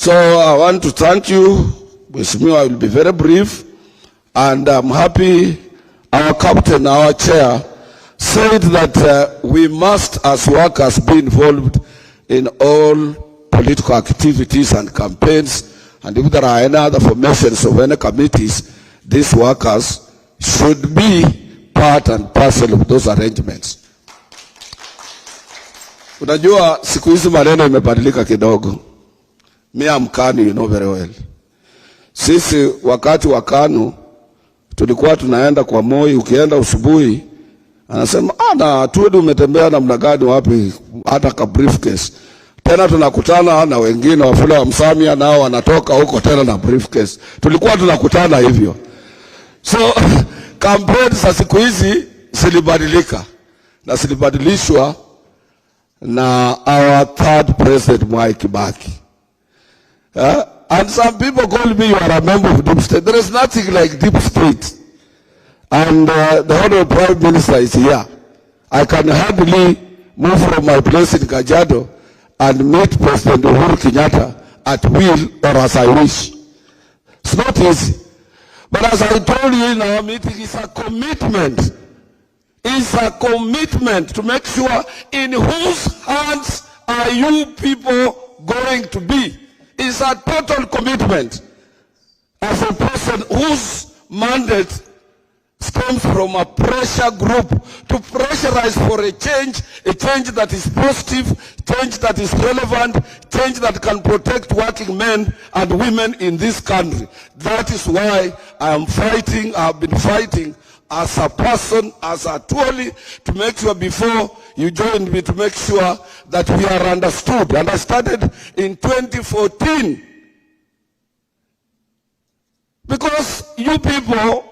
So I want to thank you. With me, I will be very brief. And I'm happy our captain, our chair, said that we must, as workers, be involved in all political activities and campaigns. And if there are any other formations of any committees, these workers should be part and parcel of those arrangements. Unajua siku hizi maneno imebadilika kidogo. Me am KANU, you know very well. Sisi wakati wa KANU tulikuwa tunaenda kwa Moi, ukienda usubuhi anasema na Atwoli umetembea namna gani wapi, hata ka briefcase. Tena tunakutana na wengine wafula wa Msamia nao wanatoka huko tena na briefcase. Tulikuwa tunakutana hivyo. So campaigns za siku hizi zilibadilika na zilibadilishwa na our third president Mwai Kibaki. And some people call me, you are a member of deep state. There is nothing like deep state. And the Honorable Prime Minister is here. I can hardly move from my place in Kajiado and meet President Uhuru Kenyatta at will or as I wish. It's not easy. But as I told you in our meeting, it's a commitment. It's a commitment to make sure in whose hands are you people going to be. It's a total commitment. As a person whose mandate stems from a pressure group to pressurize for a change that is positive, change that is relevant, change that can protect working men and women in this country. That is why I am fighting, I have been fighting as a person, as a Atwoli, to make sure before you joined me, to make sure that we are understood. And I started in 2014. Because you people,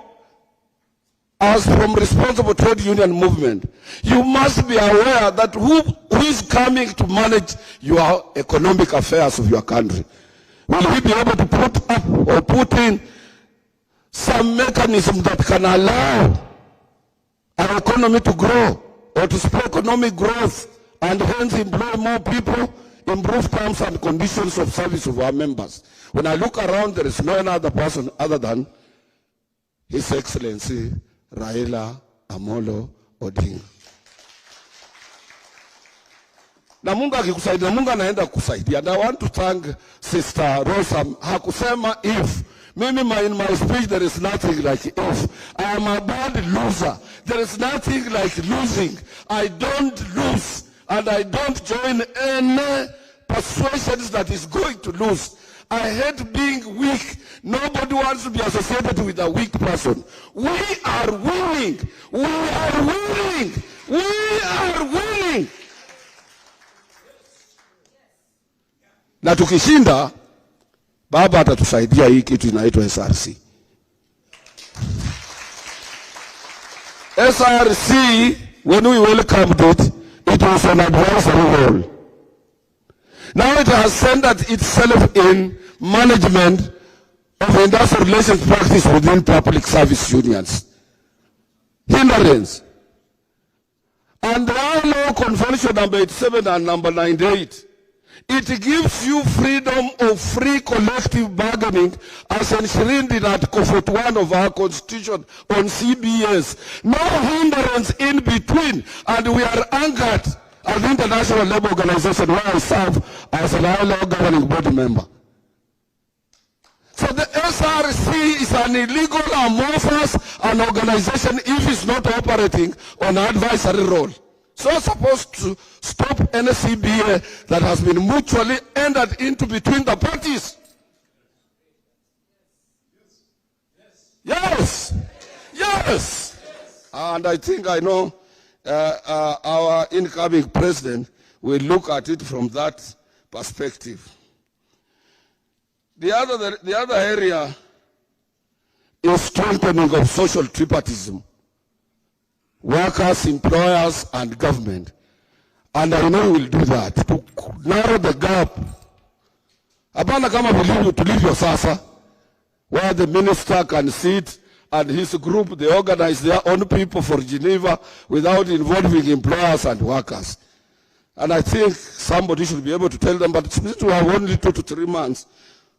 as from responsible trade union movement, you must be aware that who is coming to manage your economic affairs of your country. Will we be able to put up or put in some mechanism that can allow our economy to grow or to spur economic growth and hence employ more people, improve terms and conditions of service of our members? When I look around, there is no other person other than His Excellency Raila Amolo Odinga. Na Mungu akikusaidia, Mungu anaenda kusaidia. And I want to thank Sister Rosa. Hakusema if. Maybe in my speech there is nothing like if. I am a bad loser. There is nothing like losing. I don't lose. And I don't join any persuasions that is going to lose. I hate being weak. Nobody wants to be associated with a weak person. We are winning. We are winning. We are winning. Na tukishinda, Baba atatusaidia hii kitu inaitwa SRC. SRC, when we welcomed it, it was an advisory role. Now it has centered itself in management of industrial relations practice within public service unions. Hindrance. And the law convention number 87 and number 98, it gives you freedom of free collective bargaining as enshrined in Article 41 of our Constitution on CBS. No hindrance in between. And we are anchored at the International Labour Organization, where I serve as a Raila governing body member. So the SRC is an illegal, amorphous, an organization if it's not operating on an advisory role. So it's supposed to stop any CBA that has been mutually entered into between the parties. Yes. Yes. And I think I know our incoming president will look at it from that perspective. The other area is strengthening of social tripartism. Workers, employers, and government. And I know we'll do that to narrow the gap. Hapana kama tulivyo sasa, where the minister can sit and his group, they organize their own people for Geneva without involving employers and workers. And I think somebody should be able to tell them, but since we have only 2 to 3 months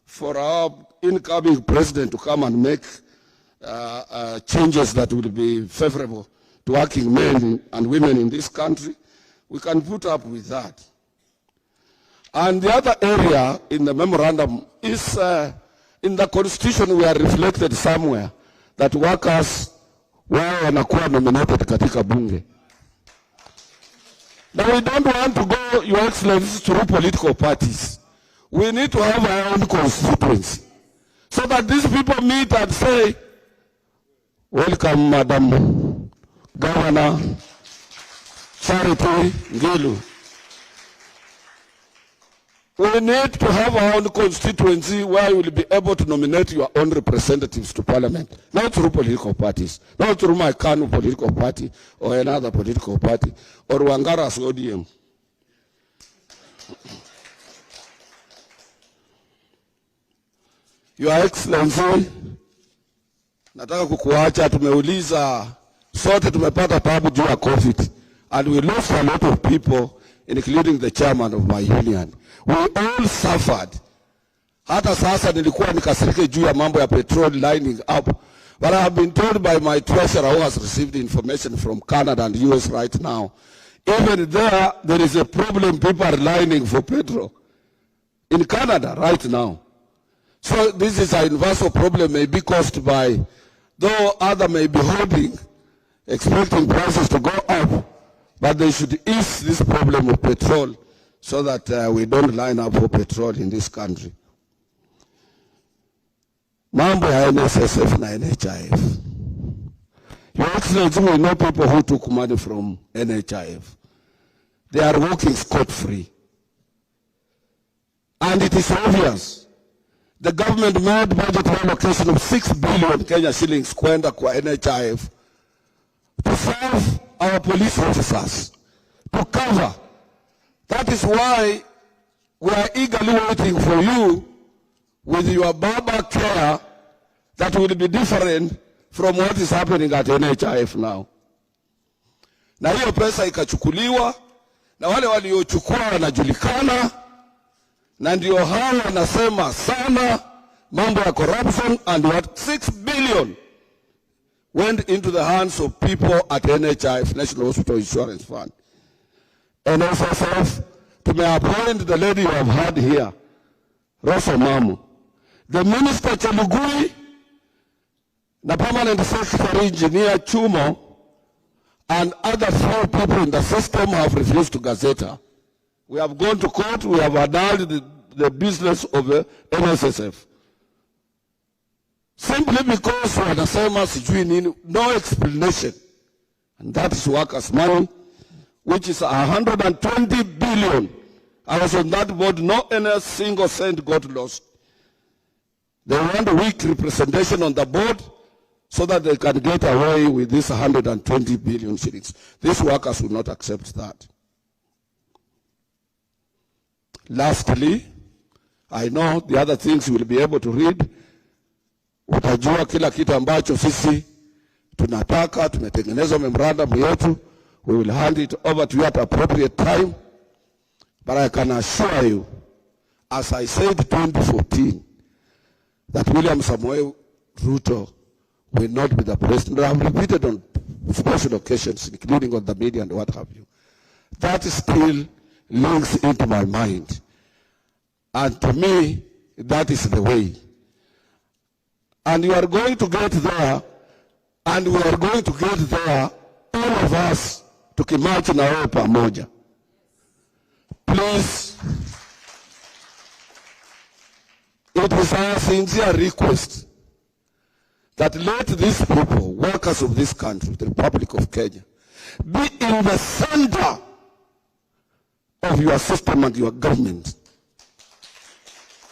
for our incoming president to come and make changes that will be favorable to working men and women in this country, we can put up with that. And the other area in the memorandum is in the constitution we are reflected somewhere that workers wao wanakuwa nominated katika bunge. Now we don't want to go, Your Excellency, through political parties. We need to have our own constituency so that these people meet and say, welcome, Madam Governor Charity Ngilu. We need to have our own constituency where you will be able to nominate your own representatives to parliament, not through political parties, not through my Kanu political party or another political party, or Wangara's ODM. Your Excellency, nataka kukuacha, tumeuliza, sote tumepata tabu juu ya COVID, and we lost a lot of people, including the chairman of my union. We all suffered. Hata sasa nilikuwa nikasirike juu ya mambo ya petrol lining up. But I have been told by my treasurer who has received information from Canada and US right now, even there is a problem, people are lining for petrol in Canada right now. So this is an universal problem, may be caused by, though other may be holding, expecting prices to go up, but they should ease this problem of petrol so that we don't line up for petrol in this country. Mambo ya NSSF na NHIF. Your Excellency, we know people who took money from NHIF. They are working scot-free. And it is obvious. The government made budget allocation of 6 billion Kenya shillings kwenda kwa NHIF to serve our police officers, to cover. That is why we are eagerly waiting for you with your Baba care that will be different from what is happening at NHIF now. Na hiyo pesa ikachukuliwa, na wale waliochukua wanajulikana, na ndio hao wanasema sana mambo ya corruption, and what 6 billion went into the hands of people at NHIF, National Hospital Insurance Fund. NSSF, tumeappoint the lady you have had here, Rosa Mamu. The Minister Chelugui, the Permanent Secretary Engineer Chumo, and other 4 people in the system have refused to gazette her. We have gone to court, we have annulled the business of the NSSF. Simply because wanasema sijui nini, no explanation. And that is workers' money, which is 120 billion. I was on that board, not any single cent got lost. They want a weak representation on the board so that they can get away with this 120 billion shillings. These workers will not accept that. Lastly, I know the other things you will be able to read. Utajua kila kitu ambacho sisi tunataka, tumetengeneza memorandum yetu. We will hand it over to you at appropriate time. But I can assure you, as I said 2014, that William Samoei Ruto will not be the president. I have repeated on special occasions, including on the media and what have you. That still links into my mind. And to me, that is the way. And you are going to get there, and we are going to get there, all of us, tukimarch na wewe pamoja. Please, it is our sincere request that let these people, workers of this country, the Republic of Kenya, be in the center of your system and your government,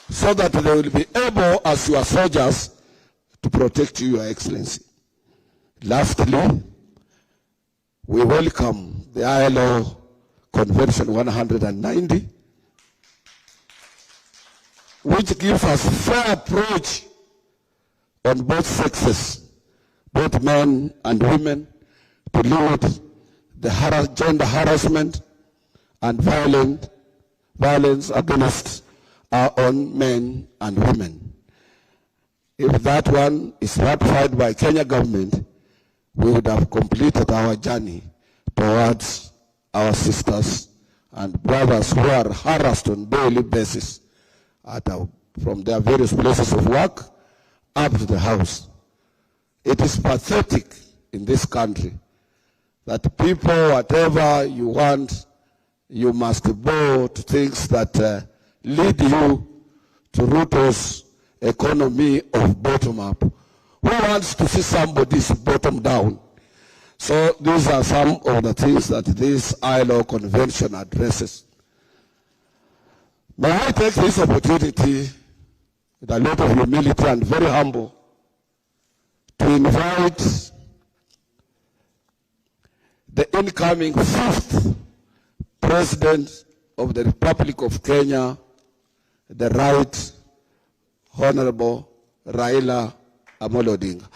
so that they will be able, as your soldiers, to protect you, Your Excellency. Lastly, we welcome the ILO Convention 190, which gives us fair approach on both sexes, both men and women, to limit the gender harassment and violence against our own men and women. If that one is ratified by Kenya government, we would have completed our journey towards our sisters and brothers who are harassed on a daily basis from their various places of work up to the house. It is pathetic in this country that people, whatever you want, you must go to things that lead you to Ruto's economy of bottom up. Who wants to see somebody's bottom down? So these are some of the things that this ILO convention addresses. May I take this opportunity with a lot of humility and very humble to invite the incoming 5th President of the Republic of Kenya, the Right Honorable Raila Amolo Odinga.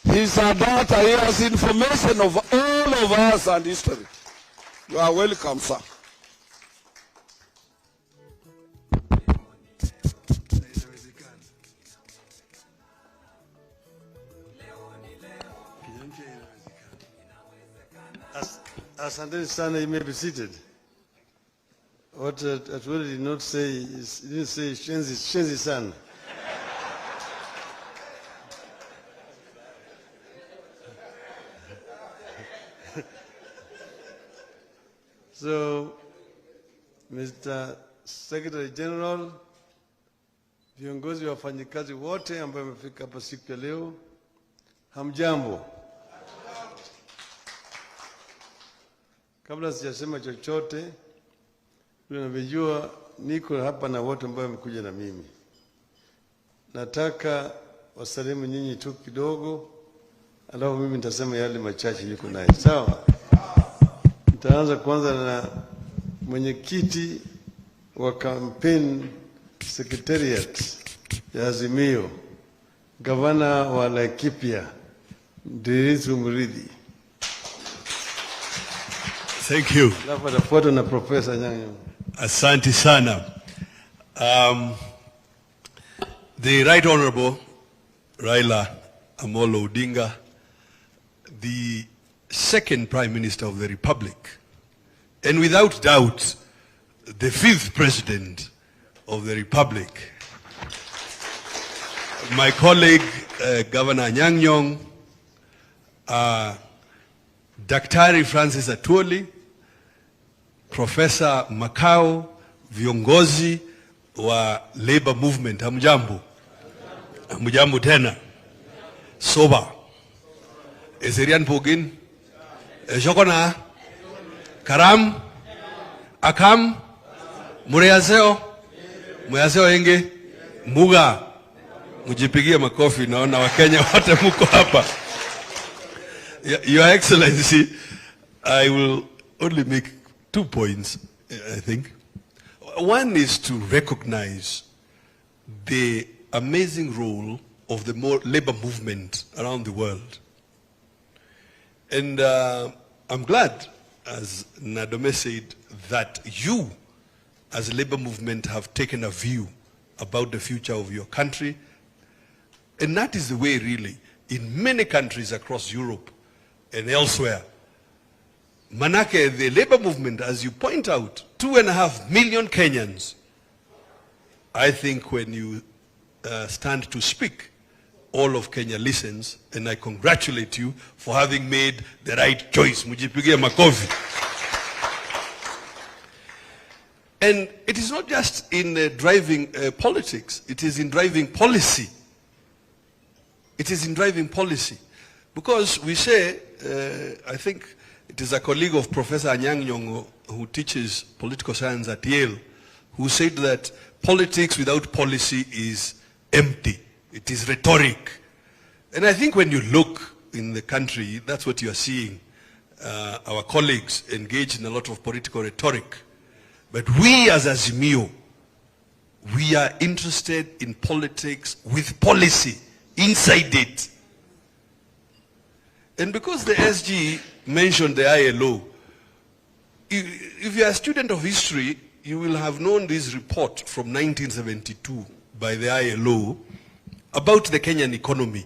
He's a data, he has information of all of us and history. You are welcome, sir. Asante sana, you may be seated. What Atwoli did not say is, he didn't say shenzi sana. So, Mr. Secretary General, viongozi wa wafanyikazi wote ambao wamefika hapa siku ya leo, hamjambo. Kabla sijasema chochote, unajua niko hapa na wote ambao wamekuja na mimi. Nataka wasalimu nyinyi tu kidogo, alafu mimi nitasema yale machache niko naye. Sawa? Nitaanza kwanza na mwenyekiti wa campaign secretariat ya Azimio, gavana wa Laikipia, Nderitu Murithi. Thank you. Alafu atafuatwa na Professor Nyang'o. Asante sana. The Right Honorable Raila Amolo Odinga, the second Prime Minister of the Republic, and without doubt, the 5th President of the Republic. My colleague, Governor Nyang'o, Daktari Francis Atwoli, Professor Makao, viongozi wa labor movement, hamjambo. Hamjambo tena. Soba. Eserian Pogin. Shokona. Karam. Akam. Mureyaseo. Mureyaseo enge. Muga. Mujipigia makofi, naona Wakenya wote muko hapa. Your Excellency, I will only make 2 points, I think. One is to recognize the amazing role of the labor movement around the world. And I'm glad, as Nadome said, that you, as a labor movement, have taken a view about the future of your country. And that is the way, really, in many countries across Europe and elsewhere. Manake, the labor movement, as you point out, 2.5 million Kenyans. I think when you stand to speak, all of Kenya listens, and I congratulate you for having made the right choice. Mujipigie makofi. And it is not just in driving politics, it is in driving policy. It is in driving policy. Because we say, I think it is a colleague of Professor Nyang'o who teaches political science at Yale, who said that politics without policy is empty. It is rhetoric. And I think when you look in the country, that's what you are seeing. Our colleagues engage in a lot of political rhetoric. But we as Azimio, we are interested in politics with policy inside it. And because the SG mentioned the ILO, if you are a student of history, you will have known this report from 1972 by the ILO about the Kenyan economy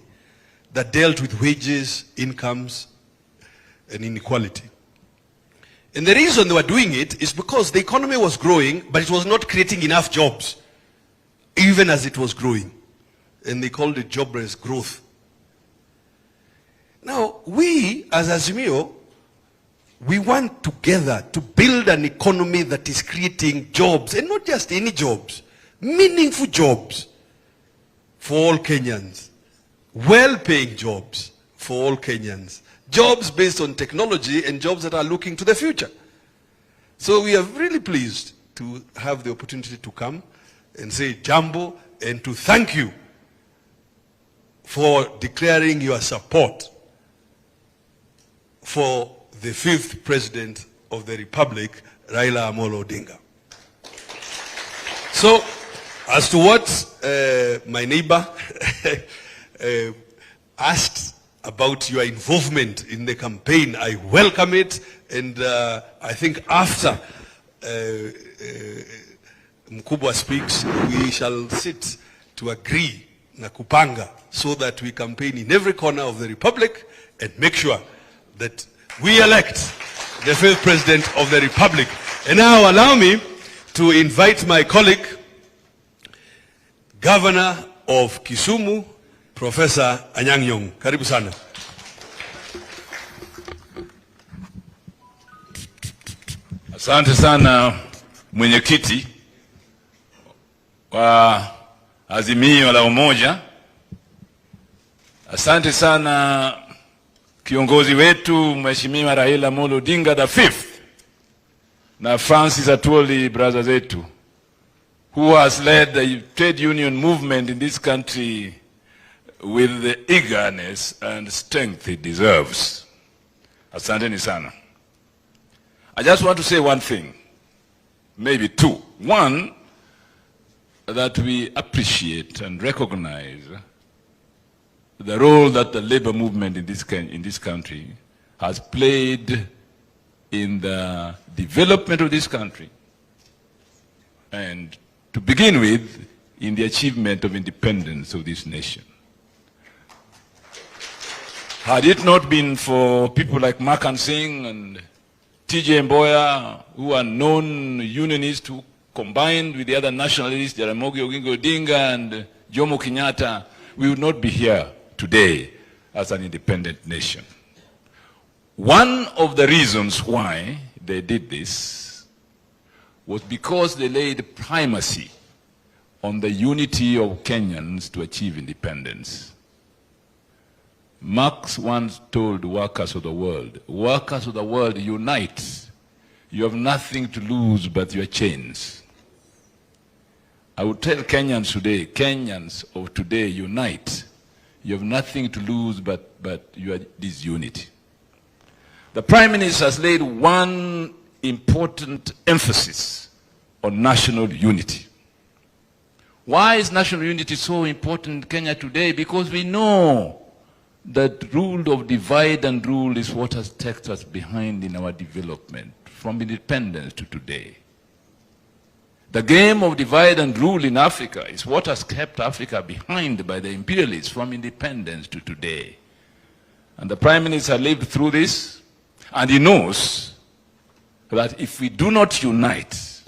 that dealt with wages, incomes, and inequality. And the reason they were doing it is because the economy was growing, but it was not creating enough jobs, even as it was growing. And they called it jobless growth. Now, we, as Azimio, we want together to build an economy that is creating jobs, and not just any jobs, meaningful jobs for all Kenyans, well-paying jobs for all Kenyans, jobs based on technology and jobs that are looking to the future. So we are really pleased to have the opportunity to come and say jambo and to thank you for declaring your support for the 5th President of the Republic, Raila Amolo Odinga. So, as to what my neighbor asked about your involvement in the campaign, I welcome it, and I think after Mkubwa speaks, we shall sit to agree na kupanga so that we campaign in every corner of the Republic and make sure that we elect the 5th President of the Republic. And now allow me to invite my colleague, Governor of Kisumu, Professor Anyang' Nyong'o. Karibu sana. Asante sana mwenyekiti wa Azimio la Umoja. Asante sana kiongozi wetu Mheshimiwa Raila Amolo Odinga the 5th na Francis Atwoli brother zetu, who has led the trade union movement in this country with the eagerness and strength it deserves. Asanteni sana. I just want to say one thing, maybe two. One, that we appreciate and recognize the role that the labor movement in this country has played in the development of this country, and to begin with, in the achievement of independence of this nation. Had it not been for people like Makan Singh and T.J. Mboya, who are known unionists who combined with the other nationalists, Jaramogi Oginga Odinga and Jomo Kenyatta, we would not be here today as an independent nation. One of the reasons why they did this was because they laid primacy on the unity of Kenyans to achieve independence. Marx once told workers of the world, unite. You have nothing to lose but your chains. I would tell Kenyans today, Kenyans of today, unite. You have nothing to lose but your disunity. The Prime Minister has laid one important emphasis on national unity. Why is national unity so important in Kenya today? Because we know that rule of divide and rule is what has taken us behind in our development from independence to today. The game of divide and rule in Africa is what has kept Africa behind by the imperialists from independence to today. And the Prime Minister lived through this, and he knows that if we do not unite,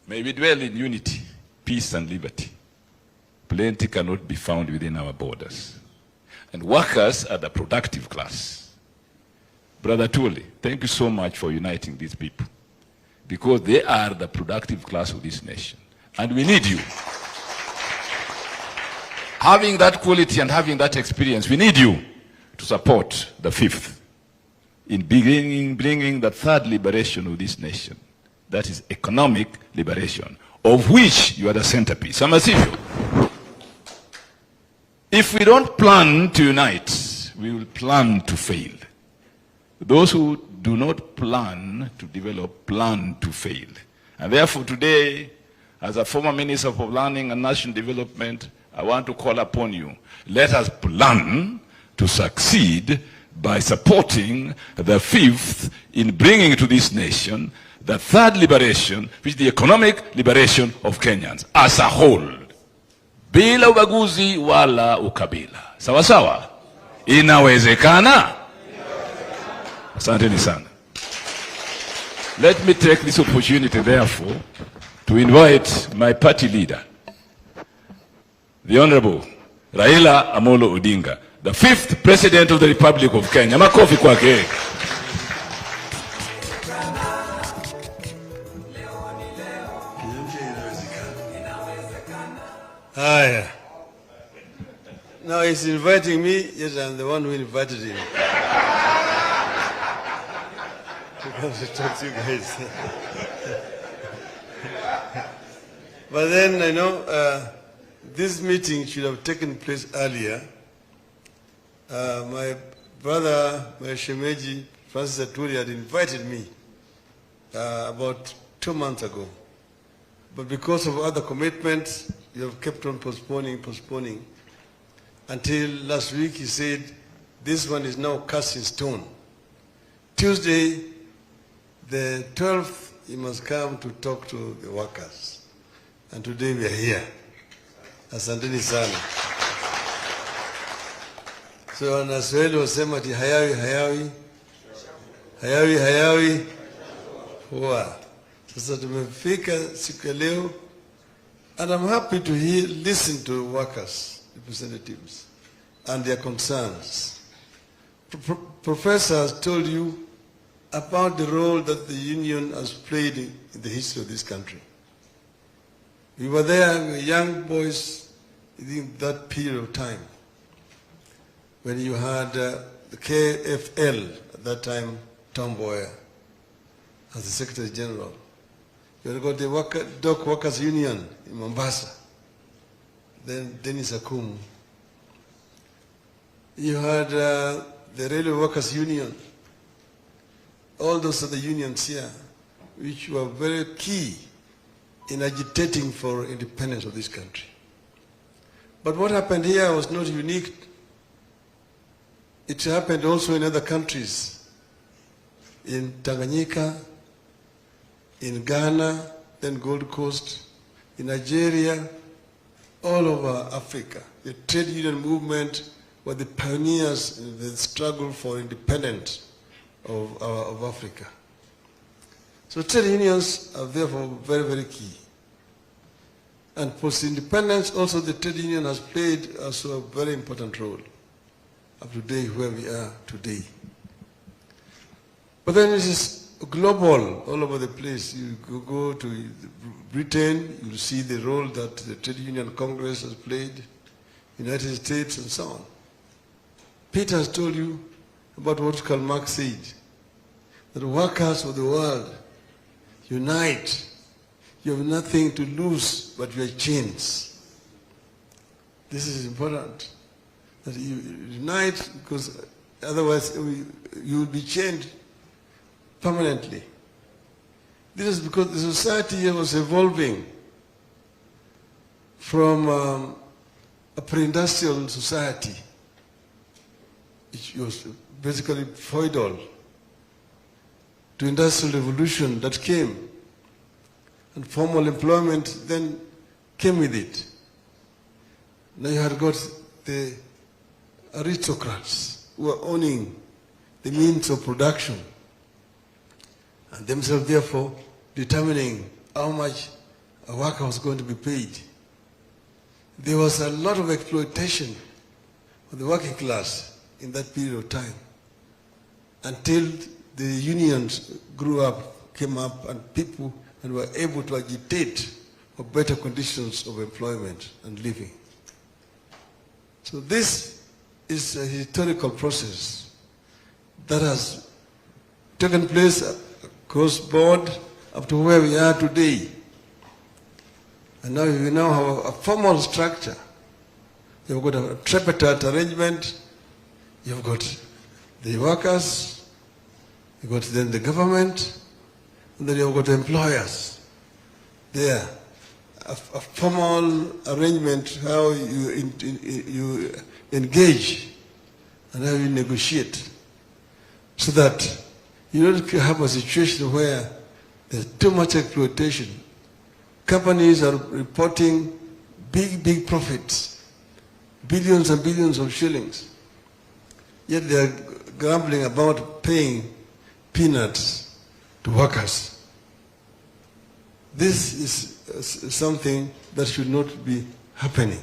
may we dwell in unity, peace and liberty, plenty cannot be found within our borders. And workers are the productive class. Brother Atwoli, thank you so much for uniting these people, because they are the productive class of this nation. And we need you. Having that quality and having that experience, we need you to support the 5th in bringing the 3rd liberation of this nation. That is economic liberation, of which you are the centerpiece. Amasivyo. If we don't plan to unite, we will plan to fail. Those who do not plan to develop, plan to fail. And therefore today, as a former Minister for Planning and National Development, I want to call upon you. Let us plan to succeed by supporting the fifth in bringing to this nation the third liberation, which is the economic liberation of Kenyans as a whole, bila ubaguzi wala ukabila. Sawa sawa? Inawezekana? Asanteni sana. Let me take this opportunity, therefore, to invite my party leader, the Honorable Raila Amolo Odinga, the fifth President of the Republic of Kenya. Makofi kwake. Hi. Now he's inviting me, yes, I'm the one who invited him. To come to talk to you guys. But then, I know, this meeting should have taken place earlier. My brother, my Shemeji, Francis Atwoli, had invited me about 2 months ago. But because of other commitments, you have kept on postponing. Until last week he said, this one is now cast in stone. Tuesday, the 12th, he must come to talk to the workers. And today we are here. Asanteni sana. So Anasweli wasema ati hayawi. Huwa. Sasa tumefika siku ya leo. And I'm happy to listen to workers, representatives, and their concerns. Professor has told you about the role that the union has played in the history of this country. We were there, we were young boys in that period of time when you had the KFL, at that time Tom Boyer, as the Secretary General. You had got the Dock Workers Union in Mombasa, then Dennis Akumu. You had the Railway Workers Union. All those are the unions here, which were very key in agitating for independence of this country. But what happened here was not unique. It happened also in other countries, in Tanganyika, in Ghana, then Gold Coast, in Nigeria, all over Africa. The trade union movement were the pioneers in the struggle for independence of Africa. So trade unions are therefore very, very key. And post-independence, also the trade union has played also a very important role up to today, where we are today. But then it is global, all over the place. You go to Britain, you'll see the role that the Trade Union Congress has played, United States, and so on. Peter has told you about what Karl Marx said, that workers of the world, unite. You have nothing to lose but your chains. This is important, that you unite, because otherwise you will be chained permanently. This is because the society here was evolving from a pre-industrial society, which was basically feudal, to industrial revolution that came, and formal employment then came with it. Now you had got the aristocrats who were owning the means of production, and themselves therefore determining how much a worker was going to be paid. There was a lot of exploitation of the working class in that period of time, until the unions grew up, came up, and people were able to agitate for better conditions of employment and living. So this is a historical process that has taken place across board up to where we are today. And now we now have a formal structure. You've got a tripartite arrangement. You've got the workers, you've got then the government, and then you've got the employers. There, a formal arrangement, how you engage and how you negotiate so that you don't have a situation where there's too much exploitation. Companies are reporting big profits, billions and billions of shillings, yet they are grumbling about paying peanuts to workers. This is something that should not be happening.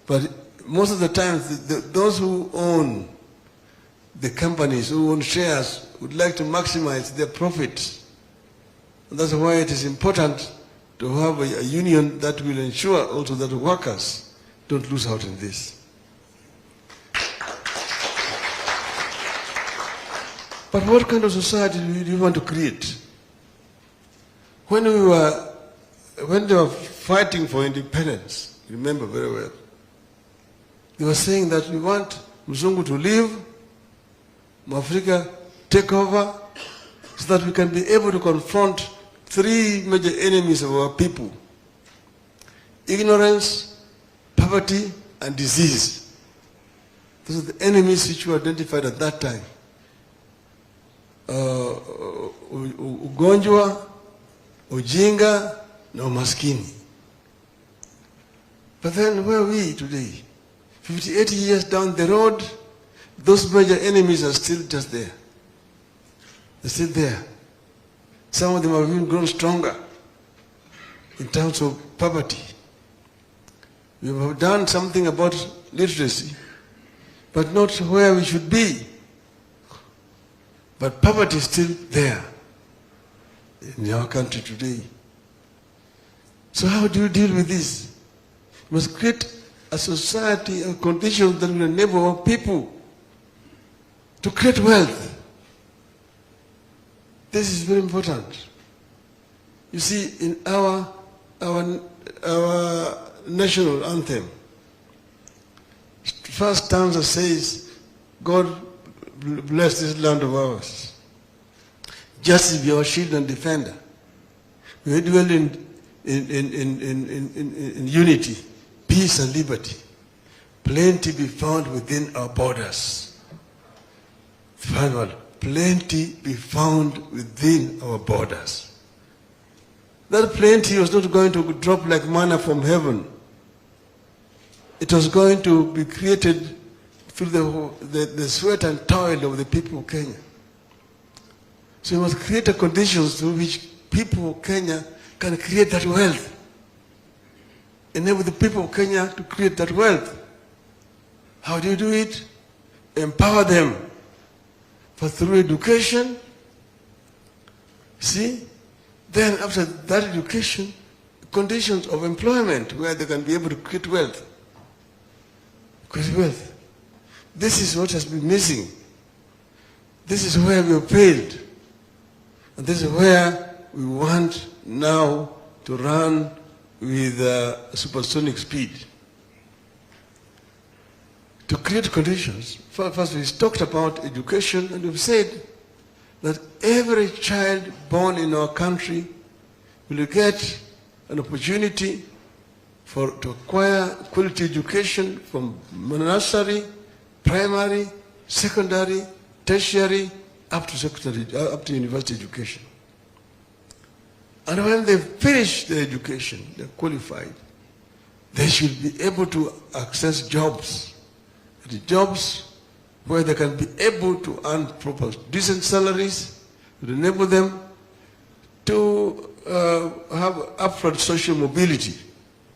But most of the time, those who own the companies, who own shares, would like to maximize their profits. And that's why it is important to have a union that will ensure also that workers don't lose out in this. But what kind of society do you want to create? When they were fighting for independence, remember very well, they were saying that we want Mzungu to leave, Mwafrika take over, so that we can be able to confront three major enemies of our people: ignorance, poverty, and disease. Those are the enemies which were identified at that time. Ugonjwa, ujinga, na umaskini. But then where are we today? 58 years down the road, those major enemies are still just there. They're still there. Some of them have even grown stronger in terms of poverty. We have done something about literacy, but not where we should be. But poverty is still there in our country today. So how do you deal with this? We must create a society, a condition that will enable our people to create wealth. This is very important. You see, in our national anthem, first stanza says, God bless this land of ours. Justice be our shield and defender. We dwell in unity, peace and liberty. Plenty be found within our borders. Final, plenty be found within our borders. That plenty was not going to drop like manna from heaven. It was going to be created through the sweat and toil of the people of Kenya. So we must create a conditions through which people of Kenya can create that wealth. Enable the people of Kenya to create that wealth. How do you do it? Empower them. But through education, see, then after that education, conditions of employment where they can be able to create wealth. Create wealth. This is what has been missing. This is where we have failed. And this is where we want now to run with supersonic speed. To create conditions, first we talked about education, and we've said that every child born in our country will get an opportunity to acquire quality education from nursery, primary, secondary, tertiary, up to university education. And when they finish their education, they're qualified, they should be able to access jobs. The jobs where they can be able to earn proper, decent salaries, to enable them to have upward social mobility,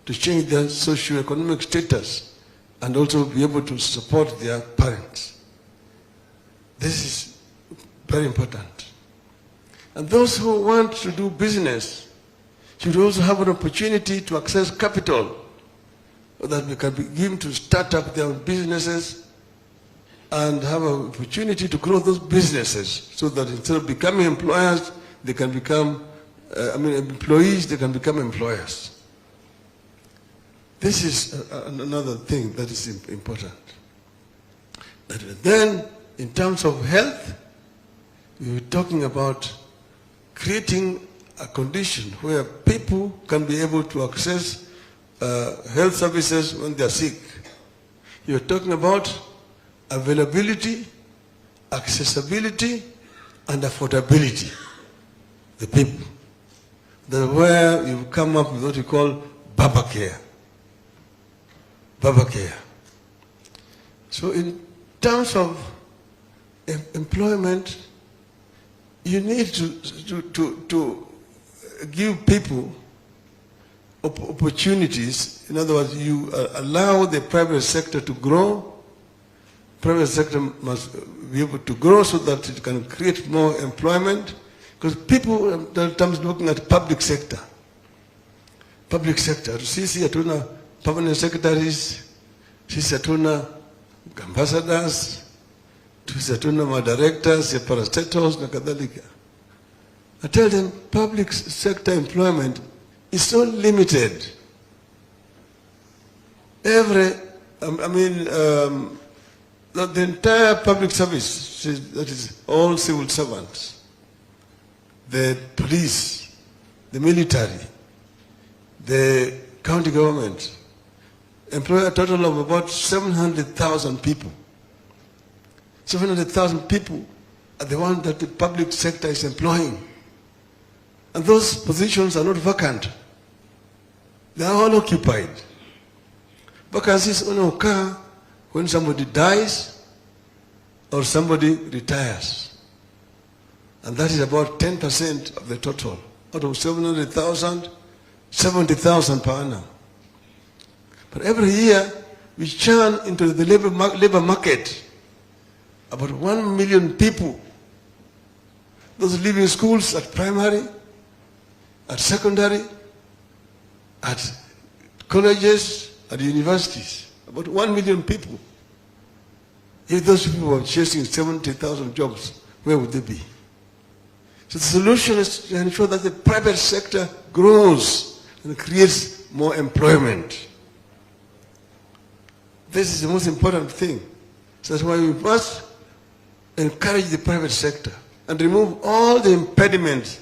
to change their socio-economic status, and also be able to support their parents. This is very important. And those who want to do business should also have an opportunity to access capital so that they can begin to start up their own businesses and have an opportunity to grow those businesses so that instead of becoming employers, they can become, employees, they can become employers. This is another thing that is important. Then, in terms of health, we were talking about creating a condition where people can be able to access health services when they are sick. You're talking about availability accessibility and affordability. The people. That's where you come up with what you call Baba Care. Baba Care. So in terms of employment, you need to give people opportunities. In other words, you allow the private sector to grow. Private sector must be able to grow so that it can create more employment. Because people are sometimes looking at public sector. Public sector. Sisi hatuna permanent secretaries, sisi hatuna ambassadors, sisi hatuna directors, parastatals na kadhalika. I tell them public sector employment is so limited. The entire public service, that is all civil servants, the police, the military, the county government, employ a total of about 700,000 people. 700,000 people are the ones that the public sector is employing. And those positions are not vacant. They are all occupied. Vacancies only occur when somebody dies or somebody retires. And that is about 10% of the total. Out of 700,000, 70,000 per annum. But every year, we churn into the labor market about 1 million people. Those leaving schools at primary, at secondary, at colleges, at universities. About 1 million people. If those people were chasing 70,000 jobs, where would they be? So the solution is to ensure that the private sector grows and creates more employment. This is the most important thing. So that's why we must encourage the private sector and remove all the impediments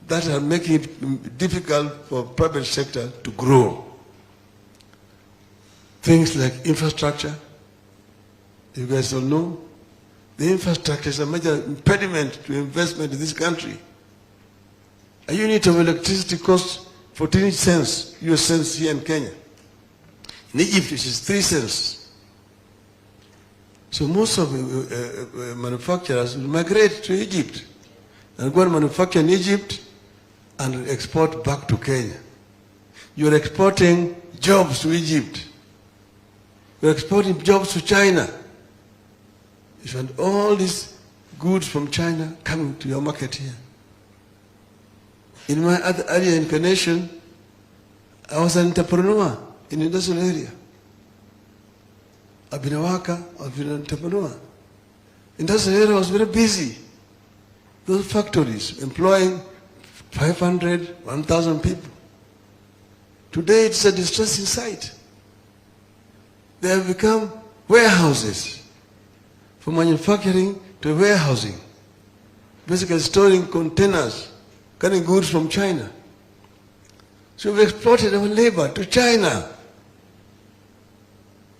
that are making it difficult for private sector to grow. Things like infrastructure. You guys all know. The infrastructure is a major impediment to investment in this country. A unit of electricity costs 14 cents, US cents here in Kenya. In Egypt, it is 3 cents. So most of the manufacturers will migrate to Egypt and go and manufacture in Egypt and export back to Kenya. You're exporting jobs to Egypt. You're exporting jobs to China. You find all these goods from China coming to your market here. In my earlier incarnation, I was an entrepreneur in the industrial area. I've been a worker, I've been an entrepreneur. Industrial area was very busy. Those factories employing 500, 1,000 people. Today it's a distressing sight. They have become warehouses. From manufacturing to warehousing, basically storing containers, carrying goods from China. So we've exported our labor to China.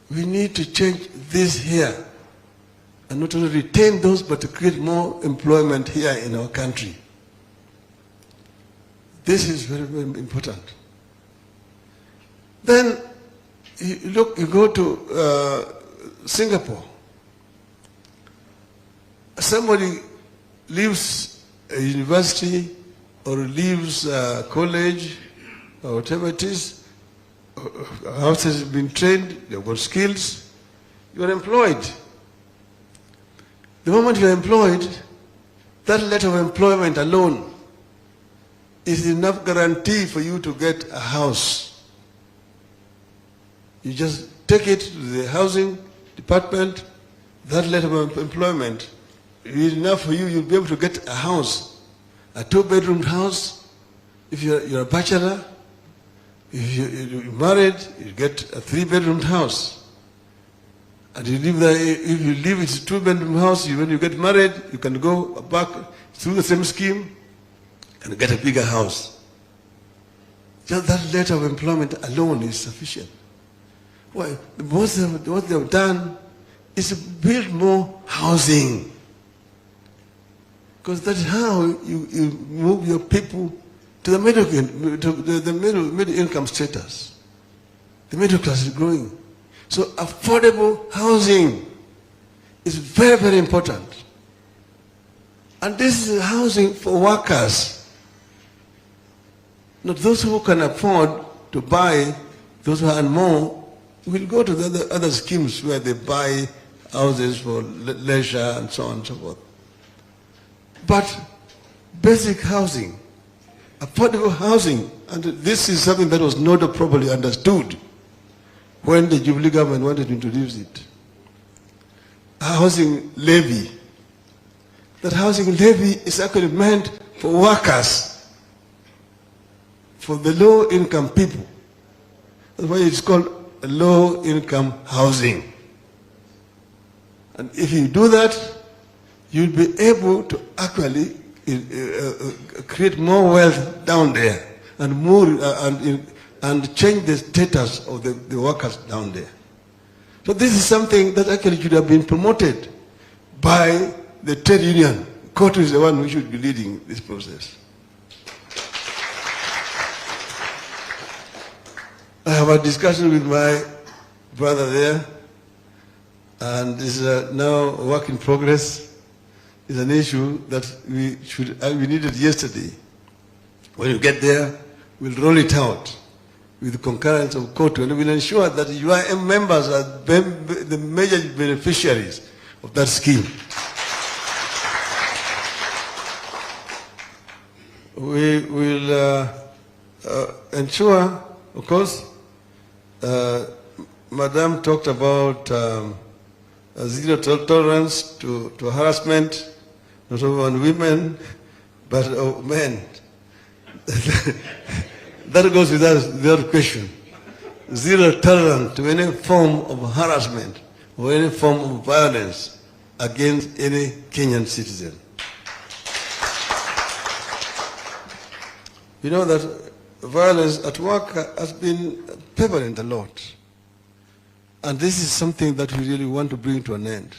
We need to change this here and not only retain those but to create more employment here in our country. This is very, very important. Then you go to Singapore. Somebody leaves a university or leaves a college or whatever it is, after has been trained, they've got skills, you are employed. The moment you are employed, that letter of employment alone is enough guarantee for you to get a house. You just take it to the housing department, that letter of employment is enough for you, you'll be able to get a house, a 2-bedroom house. If you're a bachelor, if you're married, you get a 3-bedroom house. And you live there, if you live it's a 2-bedroom house, when you get married, you can go back through the same scheme and get a bigger house. Just that letter of employment alone is sufficient. Well, what they have done is to build more housing. Because that's how you move your people to the middle income status. The middle class is growing. So affordable housing is very, very important. And this is housing for workers. Not those who can afford to buy, those who earn more, will go to the other schemes where they buy houses for leisure and so on and so forth. But basic housing, affordable housing, and this is something that was not properly understood when the Jubilee government wanted to introduce it. Housing levy. That housing levy is actually meant for workers, for the low-income people. That's why it's called low-income housing. And if you do that, you'll be able to actually create more wealth down there and more and change the status of the workers down there. So this is something that actually should have been promoted by the trade union. Cotu is the one who should be leading this process. I have a discussion with my brother there, and this is now a work in progress. It's an issue that we needed yesterday. When you get there, we'll roll it out with the concurrence of Cotu, and we'll ensure that UIM members are the major beneficiaries of that scheme. We will ensure, of course, Madam talked about zero tolerance to harassment, not only on women, but men. That goes without question. Zero tolerance to any form of harassment or any form of violence against any Kenyan citizen. You know that violence at work has been prevalent a lot. And this is something that we really want to bring to an end.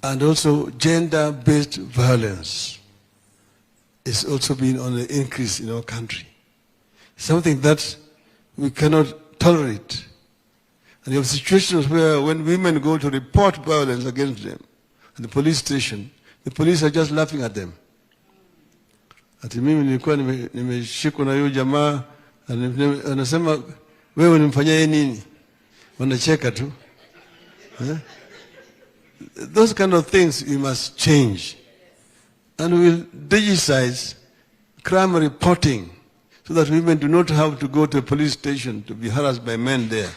And also gender-based violence is also been on the increase in our country. Something that we cannot tolerate. And you have situations where when women go to report violence against them at the police station, the police are just laughing at them. Ati mimi nilikuwa nimeshikwa na huyo jamaa, anasema wewe unimfanyia nini? Wanacheka tu. Those kind of things we must change. And we'll digitize crime reporting so that women do not have to go to a police station to be harassed by men there.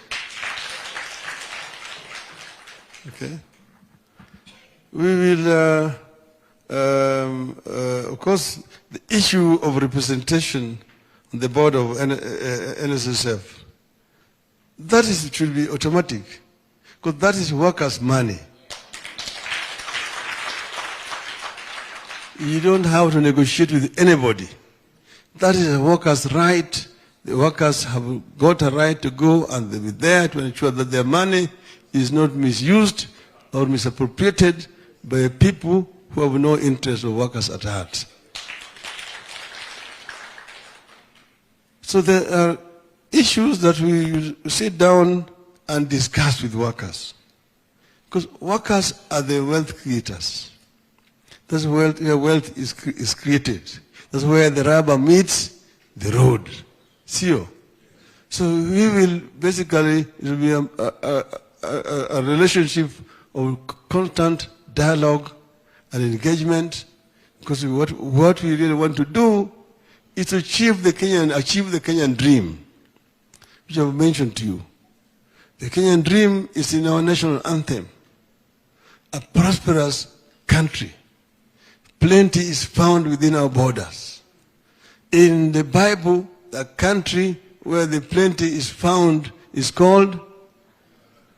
Okay? We will, of course, the issue of representation on the board of NSSF, that should be automatic, because that is workers' money. You don't have to negotiate with anybody. That is a worker's right. The workers have got a right to go and they'll be there to ensure that their money is not misused or misappropriated by people who have no interest of workers at heart. So there are issues that we sit down and discuss with workers. Because workers are the wealth creators. That's where wealth is created. That's where the rubber meets the road. So we will basically, it will be a relationship of constant dialogue and engagement, because what we really want to do is to achieve the Kenyan dream, which I've mentioned to you. The Kenyan dream is in our national anthem. A prosperous country. Plenty is found within our borders. In the Bible, the country where the plenty is found is called?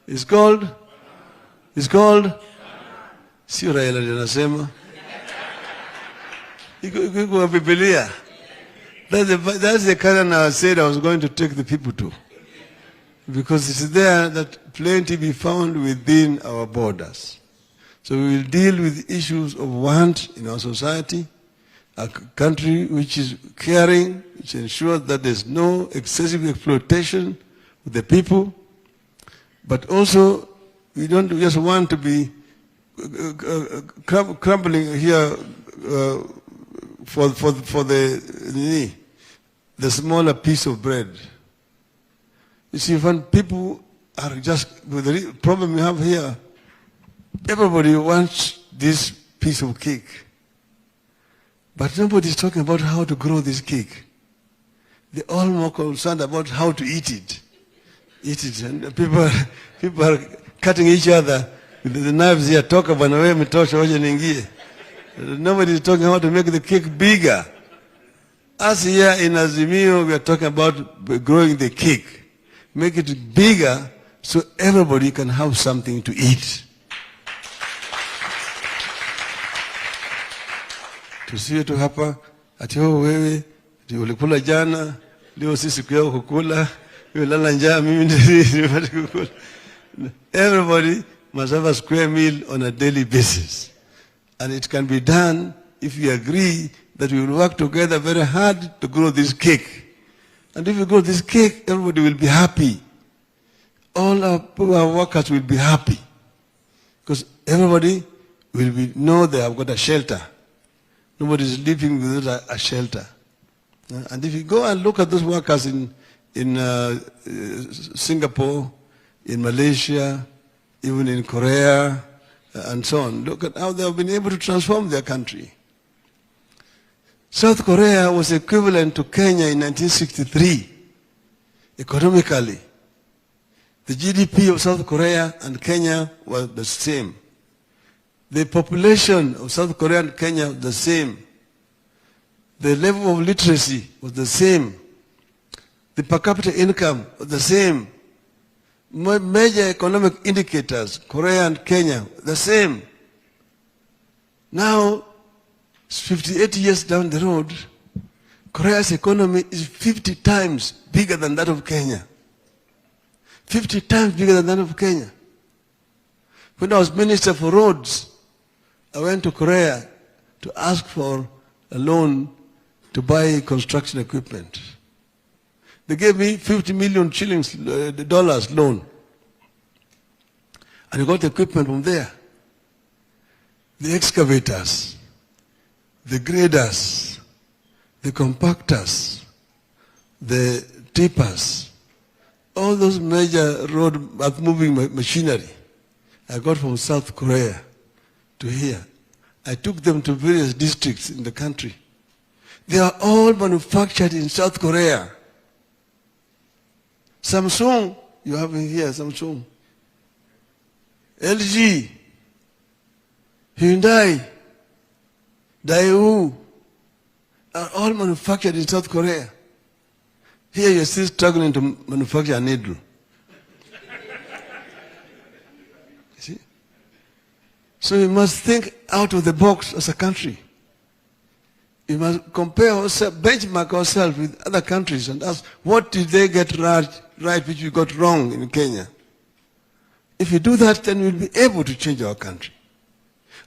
Sio Raila linasema. Iko kwa Biblia. That's the Canaan I said I was going to take the people to. Because it's there that plenty be found within our borders. So we will deal with issues of want in our society, a country which is caring, which ensures that there's no excessive exploitation of the people, but also we don't just want to be crumbling here for the smaller piece of bread. You see, when people are just, with the problem we have here, everybody wants this piece of cake. But nobody is talking about how to grow this cake. They're all more concerned about how to eat it. And people are cutting each other with the knives here. Talk about the way mitosha waje ningie. Nobody is talking how to make the cake bigger. Us here in Azimio, we are talking about growing the cake. Make it bigger so everybody can have something to eat. Tusiwe tu hapa ati wewe ulikula jana, leo sisi siku yako kukula, wewe lala njaa, mimi nipate kukula. Everybody must have a square meal on a daily basis. And it can be done if we agree that we will work together very hard to grow this cake. And if we grow this cake, everybody will be happy. All our workers will be happy. Because everybody will know they have got a shelter. Nobody is living without a shelter. And if you go and look at those workers in Singapore, in Malaysia, even in Korea, and so on, look at how they have been able to transform their country. South Korea was equivalent to Kenya in 1963, economically. The GDP of South Korea and Kenya was the same. The population of South Korea and Kenya was the same. The level of literacy was the same. The per capita income was the same. Major economic indicators, Korea and Kenya, the same. Now, 58 years down the road, Korea's economy is 50 times bigger than that of Kenya. 50 times bigger than that of Kenya. When I was Minister for Roads, I went to Korea to ask for a loan to buy construction equipment. They gave me 50 million dollars loan. And I got equipment from there. The excavators, the graders, the compactors, the tippers, all those major road moving machinery I got from South Korea to here. I took them to various districts in the country. They are all manufactured in South Korea. Samsung, you have here Samsung. LG, Hyundai, Daewoo are all manufactured in South Korea. Here you're still struggling to manufacture a needle. See? So we must think out of the box as a country. We must compare ourselves, benchmark ourselves with other countries and ask, what did they get right which we got wrong in Kenya? If we do that, then we'll be able to change our country.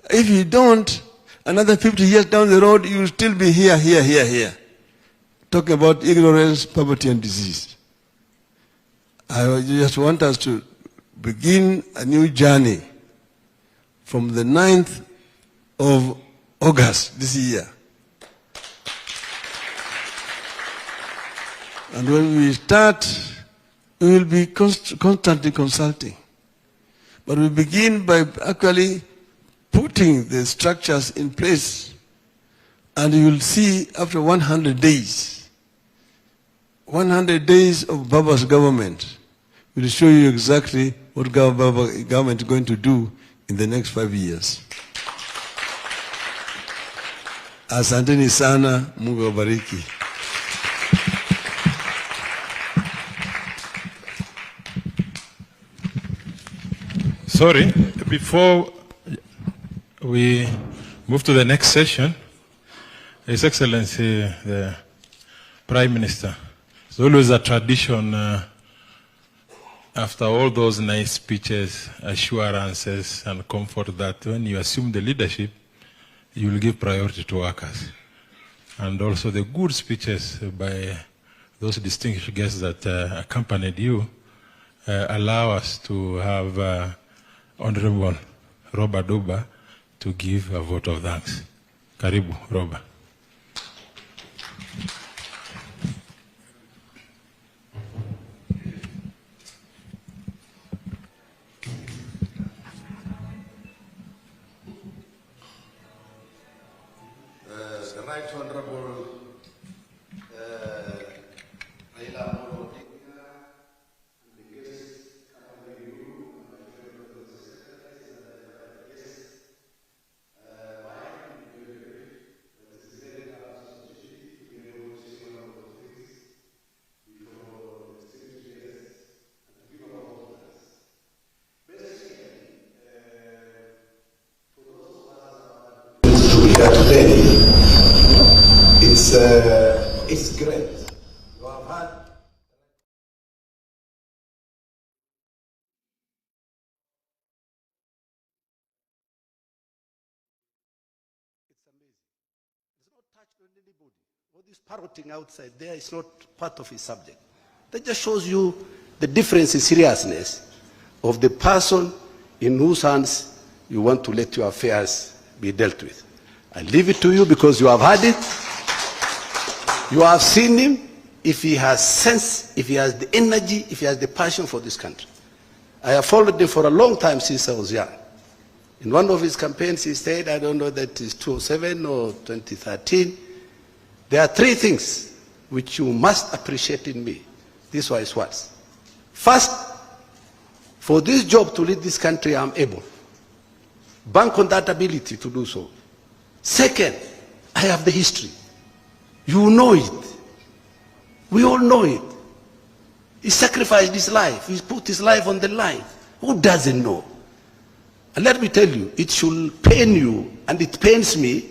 If you don't, another 50 years down the road, you will still be here. Talking about ignorance, poverty, and disease. I just want us to begin a new journey from the 9th of August this year. And when we start, we will be constantly consulting. But we begin by actually putting the structures in place. And you will see after 100 days, 100 days of Baba's government will show you exactly what Baba's government is going to do in the next 5 years. Asanteni sana, Mungu awabariki. Sorry, before we move to the next session, His Excellency, the Prime Minister, it's always a tradition after all those nice speeches, assurances, and comfort that when you assume the leadership, you will give priority to workers. And also the good speeches by those distinguished guests that accompanied you allow us to have Honorable Robert Duba to give a vote of thanks. Karibu, Robert. The Right Honorable Raila and the guests accompanying you, and my fellow brothers and secretaries and other guests. I am very grateful that it is very hard to be able to say one of the things before the distinguished guests and to give about all that. Basically, for those of us who are here today, it's great. You have had it's amazing. It's not touched on anybody. All this parroting outside there is not part of his subject. That just shows you the difference in seriousness of the person in whose hands you want to let your affairs be dealt with. I leave it to you because you have had it. You have seen him. If he has sense, if he has the energy, if he has the passion for this country. I have followed him for a long time since I was young. In one of his campaigns he said, I don't know that is 2007 or 2013, there are three things which you must appreciate in me. These were his words. First, for this job to lead this country, I am able. Bank on that ability to do so. Second, I have the history. You know it. We all know it. He sacrificed his life. He put his life on the line. Who doesn't know? And let me tell you, it should pain you, and it pains me,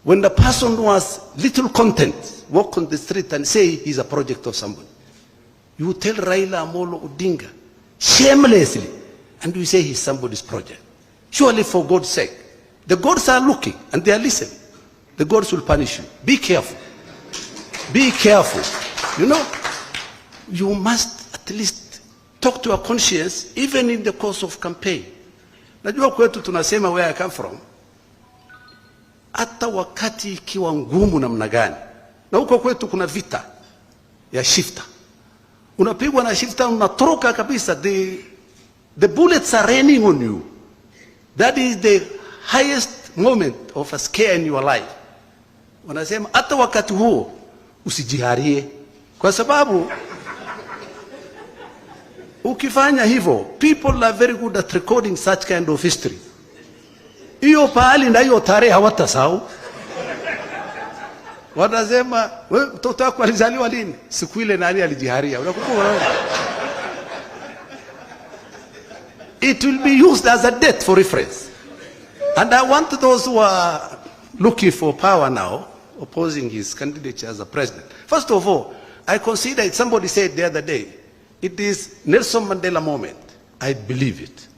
when the person who has little content walk on the street and say he's a project of somebody. You tell Raila Amolo Odinga shamelessly, and you say he's somebody's project. Surely, for God's sake, the gods are looking and they are listening. The gods will punish you. Be careful. Be careful. You know, you must at least talk to your conscience, even in the course of campaign. Najua kwetu tunasema where I come from, hata wakati ikiwa ngumu namna gani, na huko kwetu kuna vita ya shifta, unapigwa na shifta, unatoroka kabisa, the bullets are raining on you. That is the highest moment of a scare in your life. Wanasema hata wakati huo usijiharie, kwa sababu ukifanya hivyo, people are very good at recording such kind of history. Hiyo pahali na hiyo tarehe hawatasahau. Wanasema wewe mtoto wako alizaliwa lini? Siku ile nani alijiharia? Unakumbuka wewe? It will be used as a date for reference. And I want those who are looking for power now, opposing his candidature as a president. First of all, I consider it, somebody said the other day, it is Nelson Mandela moment. I believe it.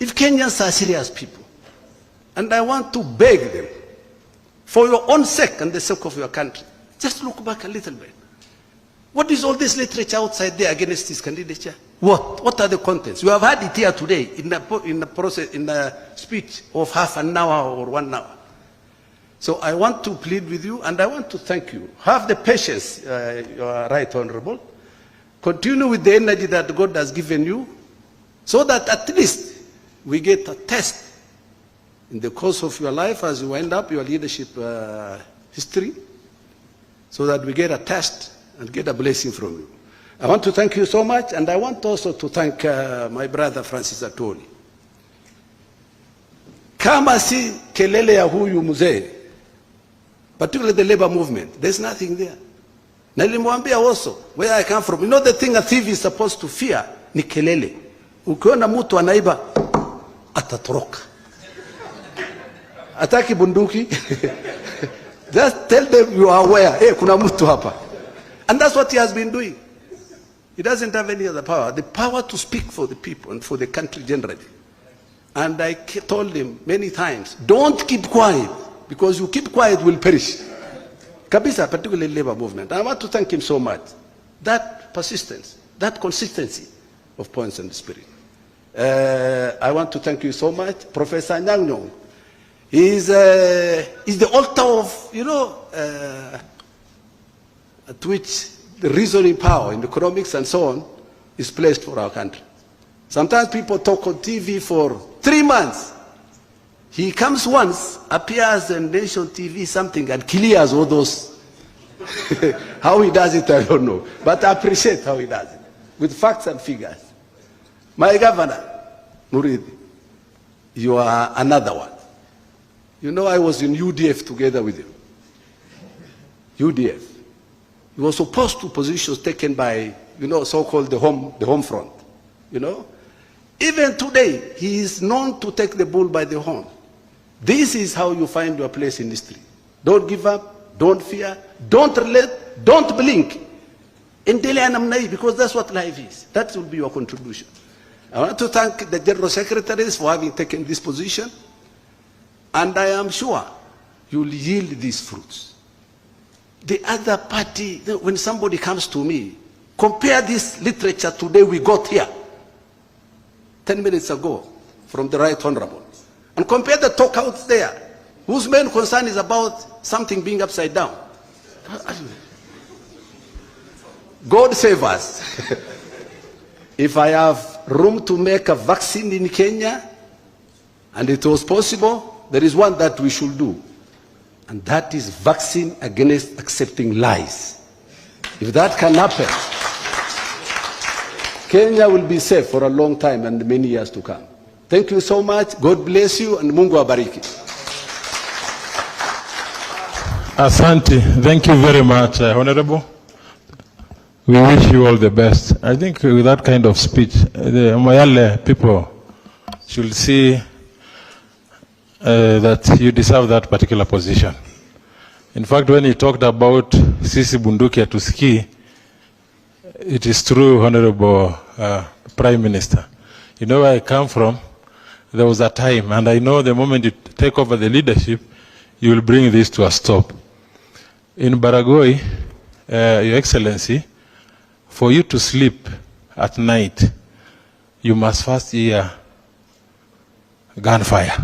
If Kenyans are serious people, and I want to beg them, for your own sake and the sake of your country, just look back a little bit. What is all this literature outside there against his candidature? What are the contents? You have had it here today in a speech of half an hour or 1 hour. So I want to plead with you, and I want to thank you. Have the patience, you are right, Honorable. Continue with the energy that God has given you, so that at least we get a test in the course of your life as you wind up your leadership history, so that we get a test and get a blessing from you. I want to thank you so much, and I want also to thank my brother Francis Atwoli. Kama si kelele ya huyu mzee, particularly the labor movement, there's nothing there. Na nilimwambia also, where I come from, you know the thing a thief is supposed to fear ni kelele. Ukiona mtu anaiba, atatoroka. Ataki bunduki. Just tell them you are aware. Hey, kuna mtu hapa. And that's what he has been doing. He doesn't have any other power. The power to speak for the people and for the country generally. And I told him many times, don't keep quiet, because you keep quiet will perish. Kabisa, particularly labor movement. And I want to thank him so much. That persistence, that consistency of points and spirit. I want to thank you so much. Professor Nyang Nyong is the altar of, at which the reasoning power in economics and so on is placed for our country. Sometimes people talk on TV for 3 months. He comes once, appears on nation TV, something, and clears all those. How he does it, I don't know. But I appreciate how he does it, with facts and figures. My governor, Muridi, you are another one. I was in UDF together with you. UDF. He was opposed to positions taken by, so-called the home front. Even today, he is known to take the bull by the horn. This is how you find your place in history. Don't give up, don't fear, don't relent, don't blink. Because that's what life is. That will be your contribution. I want to thank the General Secretaries for having taken this position. And I am sure you'll yield these fruits. The other party, when somebody comes to me, compare this literature today we got here, 10 minutes ago, from the Right Honorable, and compare the talk out there, whose main concern is about something being upside down. God save us. If I have room to make a vaccine in Kenya, and it was possible, there is one that we should do. And that is vaccine against accepting lies. If that can happen, Kenya will be safe for a long time and many years to come. Thank you so much. God bless you and Mungu abariki. Asante. Thank you very much, Honorable. We wish you all the best. I think with that kind of speech, the Mayale people should see that you deserve that particular position. In fact, when you talked about Sisi Bunduki Atuski, it is true, Honorable Prime Minister. You know where I come from? There was a time, and I know the moment you take over the leadership, you will bring this to a stop. In Baragoi, Your Excellency, for you to sleep at night, you must first hear gunfire.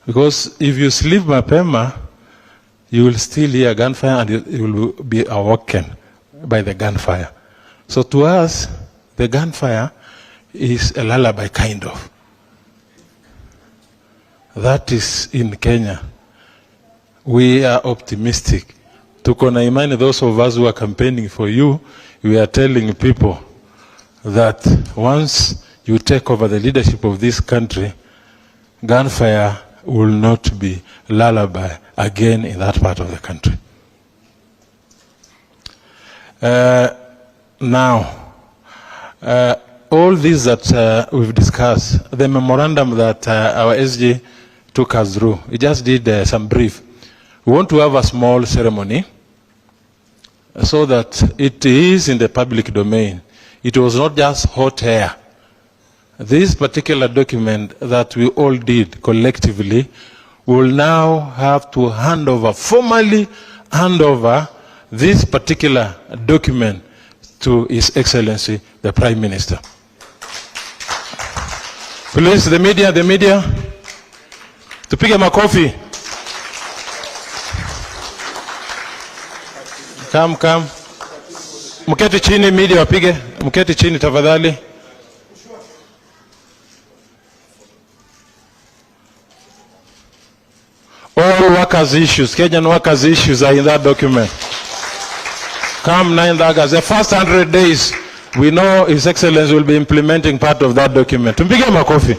Because if you sleep mapema, you will still hear gunfire and you will be awoken by the gunfire. So to us, the gunfire is a lullaby kind of. That is in Kenya. We are optimistic. Tuko na imani, those of us who are campaigning for you, we are telling people that once you take over the leadership of this country, gunfire will not be lullaby again in that part of the country. Now, all these that we've discussed, the memorandum that our SG took us through, we just did some brief. We want to have a small ceremony so that it is in the public domain. It was not just hot air. This particular document that we all did collectively will now have to formally hand over this particular document to His Excellency, the Prime Minister. Please, the media, tupige makofi. Come. Mketi chini, media wapige. Mketi chini tafadhali. All workers' issues, Kenyan workers' issues are in that document. Come 9 August, the first 100 days, we know His Excellency will be implementing part of that document. Tumpige makofi.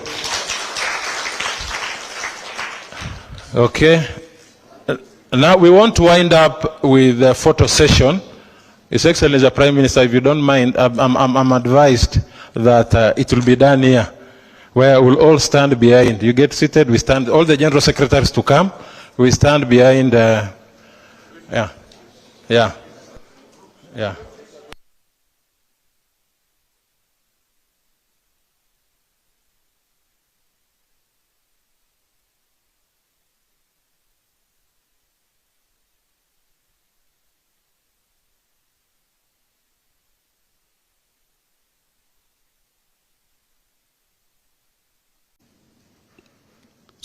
Okay. Now we want to wind up with a photo session. His Excellency the Prime Minister, if you don't mind, I'm advised that it will be done here, where we'll all stand behind. You get seated, we stand, all the General Secretaries to come, we stand behind, yeah.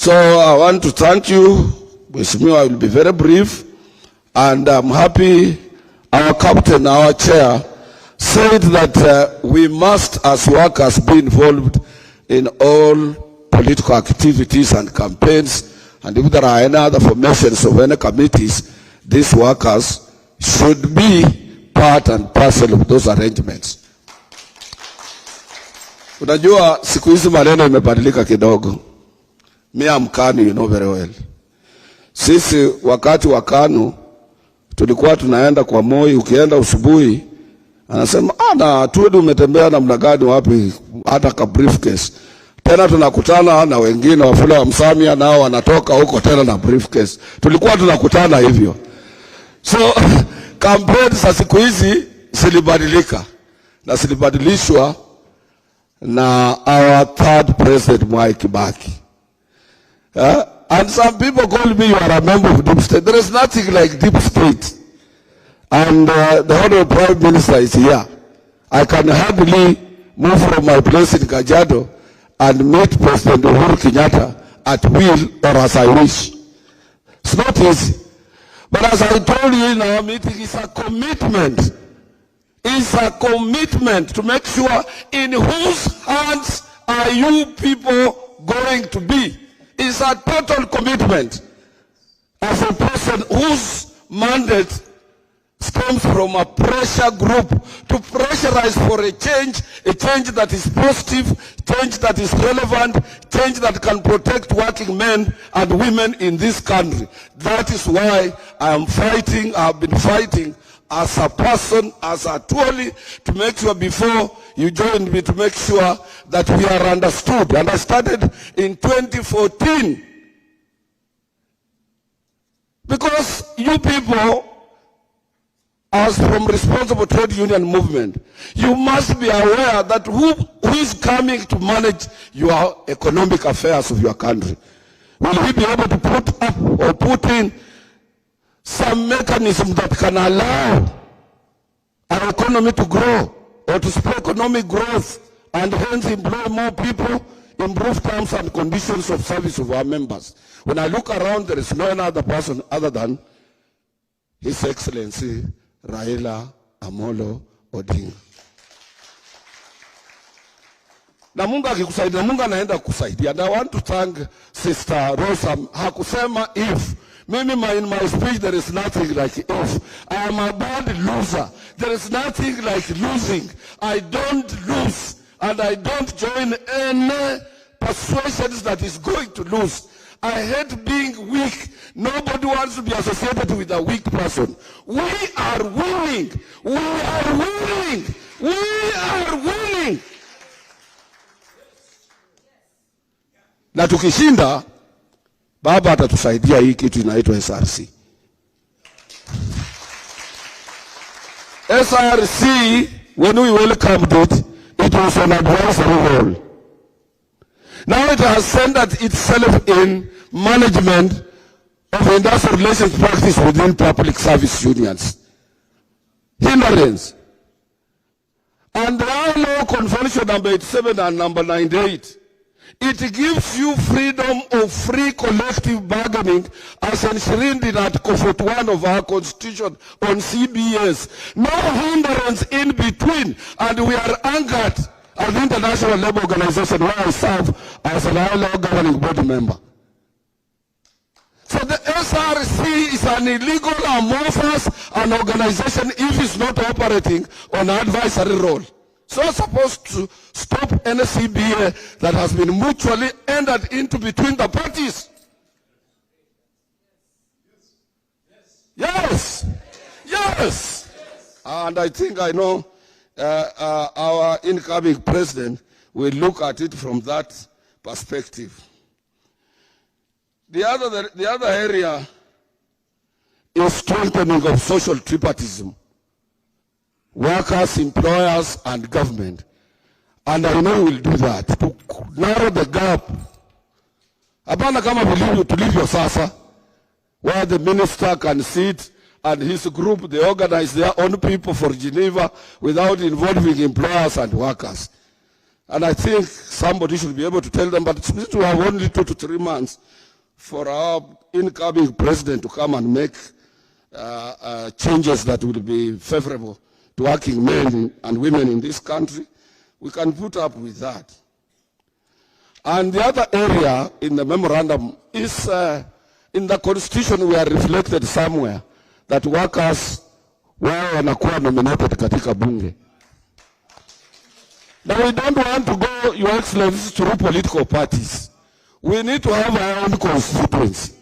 So I want to thank you. Mheshimiwa, I will be very brief, and I'm happy our captain, our chair, said that we must, as workers, be involved in all political activities and campaigns, and if there are any other formations of any committees, these workers should be part and parcel of those arrangements. Unajua siku hizi maneno imebadilika kidogo. Me am KANU, you know very well. Sisi wakati wa KANU tulikuwa tunaenda kwa Moi, ukienda usubuhi anasema na Atwoli umetembea namna gani wapi, hata ka briefcase. Tena tunakutana na wengine wafula wa Msamia nao wanatoka huko tena na briefcase. Tulikuwa tunakutana hivyo. So campaign za siku hizi zilibadilika na zilibadilishwa na our third president Mwai Kibaki. And some people call me, you are a member of deep state. There is nothing like deep state. And the Honorable Prime Minister is here. I can hardly move from my place in Kajiado and meet President Uhuru Kenyatta at will or as I wish. It's not easy. But as I told you in our meeting, it's a commitment. It's a commitment to make sure in whose hands are you people going to be. It's a total commitment. As a person whose mandate stems from a pressure group to pressurize for a change that is positive, change that is relevant, change that can protect working men and women in this country. That is why I am fighting, I have been fighting as a person, as a Atwoli, to make sure before you joined me, to make sure that we are understood. And I started in 2014 because you people, as from responsible trade union movement, you must be aware that who is coming to manage your economic affairs of your country. Will we be able to put up or put in some mechanism that can allow our economy to grow or to spur economic growth and hence employ more people, improve terms and conditions of service of our members? When I look around, there is no other person other than His Excellency Raila Amolo Odinga. Na Mungu akikusaidia, Mungu anaenda kusaidia. And I want to thank Sister Rosa. Hakusema if. Maybe in my speech there is nothing like if. I am a bad loser. There is nothing like losing. I don't lose. And I don't join any persuasions that is going to lose. I hate being weak. Nobody wants to be associated with a weak person. We are winning. We are winning. We are winning. Na tukishinda, Baba atatusaidia hii kitu inaitwa SRC. SRC, when we welcomed it, it was an advisory role. Now it has centered itself in management of industrial relations practice within public service unions. Hindrance. And the law convention number 87 and number 98, it gives you freedom of free collective bargaining as enshrined in Article 41 of our Constitution on CBS. No hindrance in between, and we are anchored at the International Labour Organization where I serve as an ILO governing body member. So the SRC is an illegal, amorphous, an organization if it's not operating on an advisory role. So it's supposed to stop any CBA that has been mutually entered into between the parties. Yes. Yes. And I think I know our incoming president will look at it from that perspective. The other area is strengthening of social tripartism. Workers, employers, and government. And I know we'll do that to narrow the gap. Hapana kama tulivyo sasa, where the minister can sit and his group, they organize their own people for Geneva without involving employers and workers. And I think somebody should be able to tell them, but since we have only 2 to 3 months for our incoming president to come and make changes that will be favorable to working men and women in this country, we can put up with that. And the other area in the memorandum is in the constitution we are reflected somewhere that workers wao wanakuwa nominated katika bunge. Now we don't want to go, Your Excellency, through political parties. We need to have our own constituency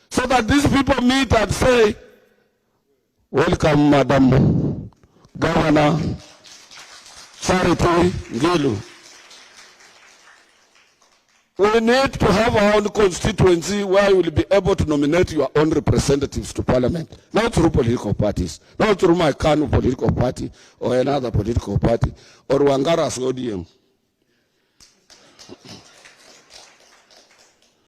so that these people meet and say, welcome, Madam Governor Charity Ngilu. We need to have our own constituency where you will be able to nominate your own representatives to parliament, not through political parties, not through my Kanu political party or another political party, or Wangara's ODM.